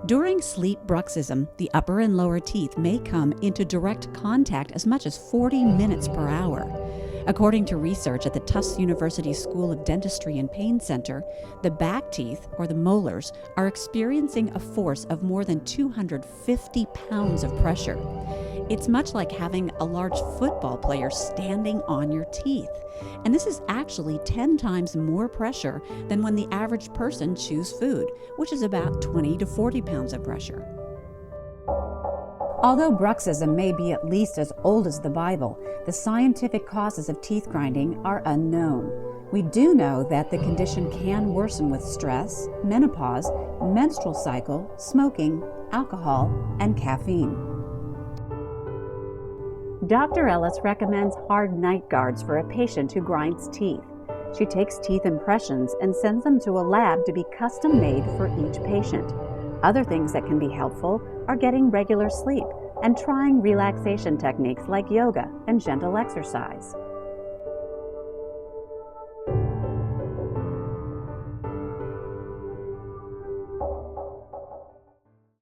During sleep bruxism, the upper and lower teeth may come into direct contact as much as 40 minutes per hour. According to research at the Tufts University School of Dentistry and Pain Center, the back teeth, or the molars, are experiencing a force of more than 250 pounds of pressure. It's much like having a large football player standing on your teeth. And this is actually 10 times more pressure than when the average person chews food, which is about 20 to 40 pounds of pressure. Although bruxism may be at least as old as the Bible, the scientific causes of teeth grinding are unknown. We do know that the condition can worsen with stress, menopause, menstrual cycle, smoking, alcohol, and caffeine. Dr. Ellis recommends hard night guards for a patient who grinds teeth. She takes teeth impressions and sends them to a lab to be custom made for each patient. Other things that can be helpful are getting regular sleep and trying relaxation techniques like yoga and gentle exercise.